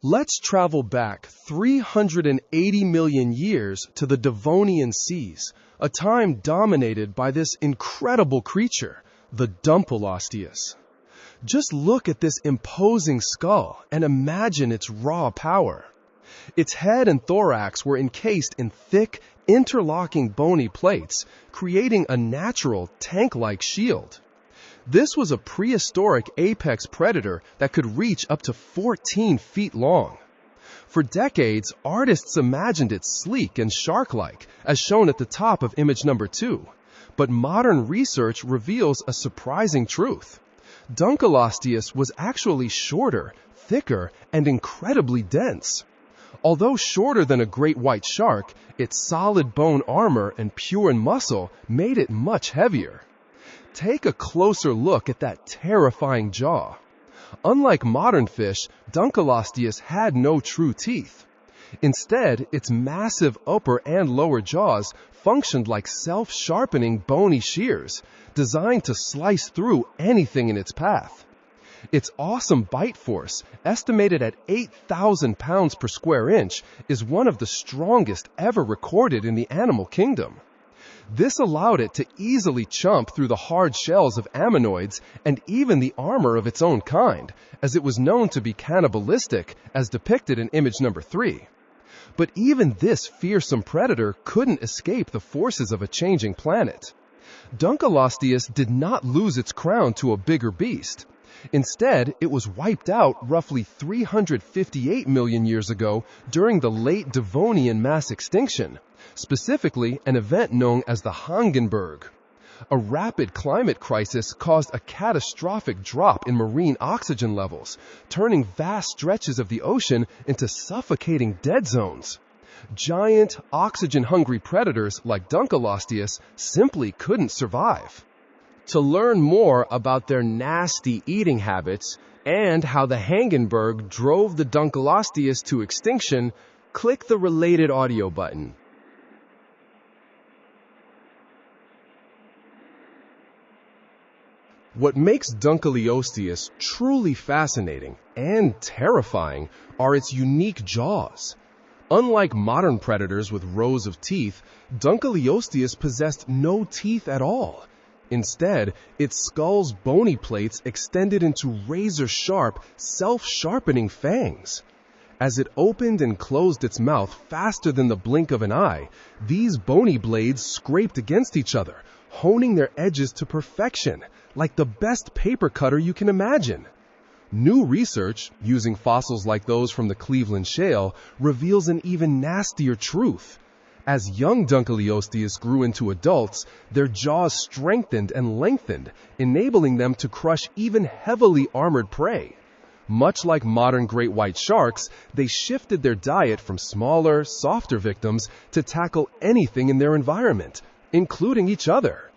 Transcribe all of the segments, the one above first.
Let's travel back 380 million years to the Devonian seas, a time dominated by this incredible creature, the Dunkleosteus. Just look at this imposing skull and imagine its raw power. Its head and thorax were encased in thick, interlocking bony plates, creating a natural, tank-like shield. This was a prehistoric apex predator that could reach up to 14 feet long. For decades, artists imagined it sleek and shark-like, as shown at the top of image number 2. But modern research reveals a surprising truth. Dunkleosteus was actually shorter, thicker, and incredibly dense. Although shorter than a great white shark, its solid bone armor and pure muscle made it much heavier. Take a closer look at that terrifying jaw. Unlike modern fish, Dunkleosteus had no true teeth. Instead, its massive upper and lower jaws functioned like self-sharpening bony shears, designed to slice through anything in its path. Its awesome bite force, estimated at 8,000 pounds per square inch, is one of the strongest ever recorded in the animal kingdom. This allowed it to easily chomp through the hard shells of ammonoids and even the armor of its own kind, as it was known to be cannibalistic, as depicted in image number 3. But even this fearsome predator couldn't escape the forces of a changing planet. Dunkleosteus did not lose its crown to a bigger beast. Instead, it was wiped out roughly 358 million years ago during the late Devonian mass extinction, specifically an event known as the Hongenberg. A rapid climate crisis caused a catastrophic drop in marine oxygen levels, turning vast stretches of the ocean into suffocating dead zones. Giant, oxygen-hungry predators like Dunkleosteus simply couldn't survive. To learn more about their nasty eating habits and how the Hongenberg drove the Dunkleosteus to extinction, click the related audio button. What makes Dunkleosteus truly fascinating and terrifying are its unique jaws. Unlike modern predators with rows of teeth, Dunkleosteus possessed no teeth at all. Instead, its skull's bony plates extended into razor-sharp, self-sharpening fangs. As it opened and closed its mouth faster than the blink of an eye, these bony blades scraped against each other, honing their edges to perfection, like the best paper cutter you can imagine. New research, using fossils like those from the Cleveland Shale, reveals an even nastier truth. As young Dunkleosteus grew into adults, their jaws strengthened and lengthened, enabling them to crush even heavily armored prey. Much like modern great white sharks, they shifted their diet from smaller, softer victims to tackle anything in their environment, including each other.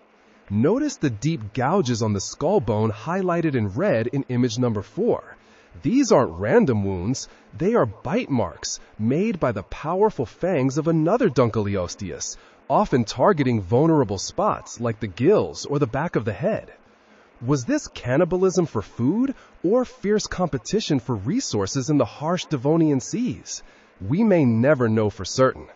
Notice the deep gouges on the skull bone highlighted in red in image number 4. These aren't random wounds, they are bite marks made by the powerful fangs of another Dunkleosteus, often targeting vulnerable spots like the gills or the back of the head. Was this cannibalism for food or fierce competition for resources in the harsh Devonian seas? We may never know for certain.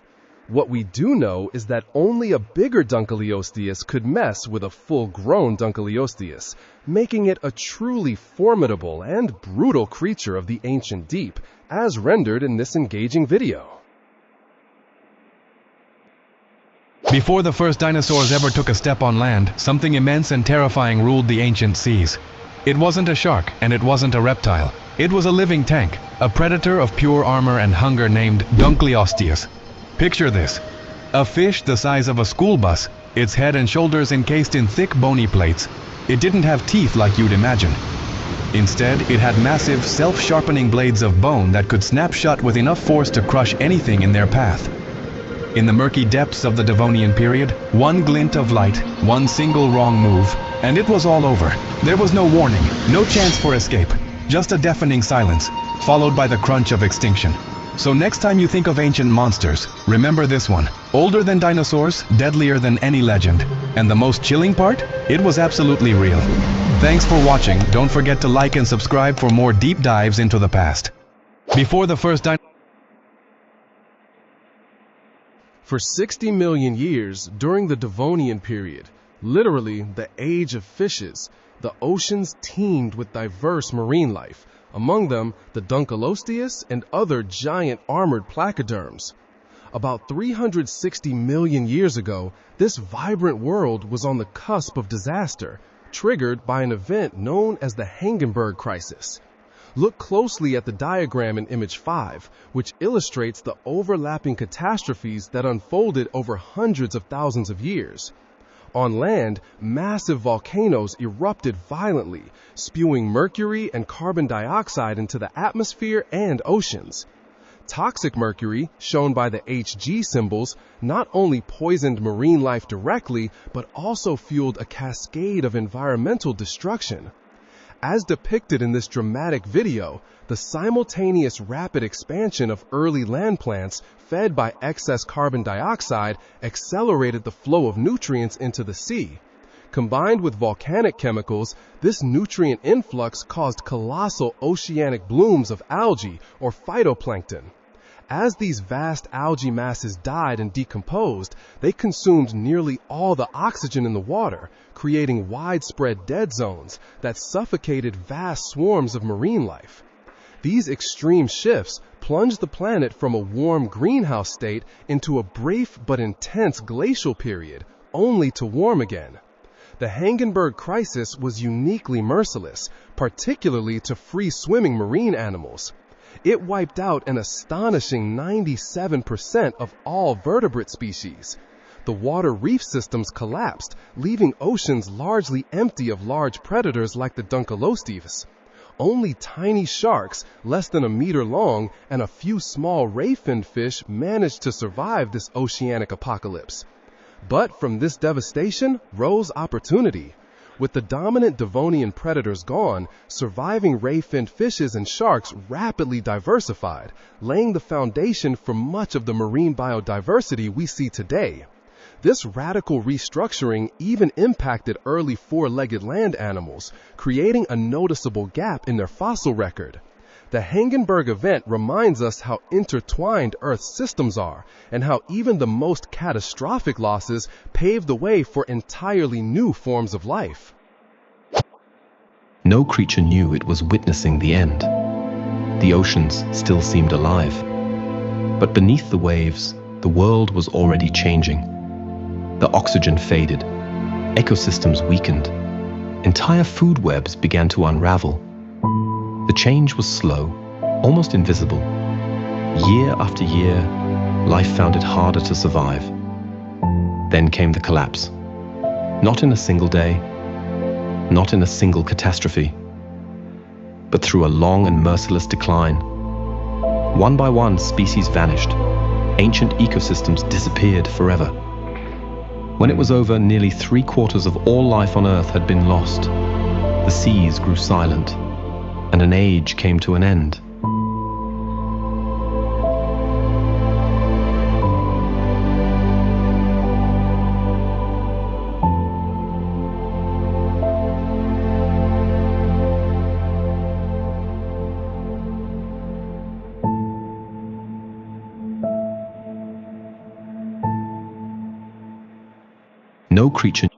What we do know is that only a bigger Dunkleosteus could mess with a full-grown Dunkleosteus, making it a truly formidable and brutal creature of the ancient deep, as rendered in this engaging video. Before the first dinosaurs ever took a step on land, something immense and terrifying ruled the ancient seas. It wasn't a shark, and it wasn't a reptile. It was a living tank, a predator of pure armor and hunger named Dunkleosteus. Picture this. A fish the size of a school bus, its head and shoulders encased in thick bony plates. It didn't have teeth like you'd imagine. Instead, it had massive, self-sharpening blades of bone that could snap shut with enough force to crush anything in their path. In the murky depths of the Devonian period, one glint of light, one single wrong move, and it was all over. There was no warning, no chance for escape, just a deafening silence, followed by the crunch of extinction. So next time you think of ancient monsters, remember this one. Older than dinosaurs, deadlier than any legend. And the most chilling part? It was absolutely real. Thanks for watching. Don't forget to like and subscribe for more deep dives into the past. Before the first For 60 million years during the Devonian period, literally the age of fishes, the oceans teemed with diverse marine life, among them the Dunkleosteus and other giant armored placoderms. About 360 million years ago, this vibrant world was on the cusp of disaster, triggered by an event known as the Hindenburg Crisis. Look closely at the diagram in image 5, which illustrates the overlapping catastrophes that unfolded over hundreds of thousands of years. On land, massive volcanoes erupted violently, spewing mercury and carbon dioxide into the atmosphere and oceans. Toxic mercury, shown by the Hg symbols, not only poisoned marine life directly, but also fueled a cascade of environmental destruction. As depicted in this dramatic video, the simultaneous rapid expansion of early land plants fed by excess carbon dioxide accelerated the flow of nutrients into the sea. Combined with volcanic chemicals, this nutrient influx caused colossal oceanic blooms of algae or phytoplankton. As these vast algae masses died and decomposed, they consumed nearly all the oxygen in the water, creating widespread dead zones that suffocated vast swarms of marine life. These extreme shifts plunged the planet from a warm greenhouse state into a brief but intense glacial period, only to warm again. The Hindenburg Crisis was uniquely merciless, particularly to free-swimming marine animals. It wiped out an astonishing 97% of all vertebrate species. The water reef systems collapsed, leaving oceans largely empty of large predators like the Dunkleosteus. Only tiny sharks, less than a meter long, and a few small ray-finned fish managed to survive this oceanic apocalypse. But from this devastation rose opportunity. With the dominant Devonian predators gone, surviving ray-finned fishes and sharks rapidly diversified, laying the foundation for much of the marine biodiversity we see today. This radical restructuring even impacted early four-legged land animals, creating a noticeable gap in their fossil record. The Hindenburg event reminds us how intertwined Earth's systems are, and how even the most catastrophic losses pave the way for entirely new forms of life. No creature knew it was witnessing the end. The oceans still seemed alive. But beneath the waves, the world was already changing. The oxygen faded, ecosystems weakened, entire food webs began to unravel. The change was slow, almost invisible. Year after year, life found it harder to survive. Then came the collapse. Not in a single day, not in a single catastrophe, but through a long and merciless decline. One by one, species vanished. Ancient ecosystems disappeared forever. When it was over, nearly 3/4 of all life on Earth had been lost. The seas grew silent, and an age came to an end. No creature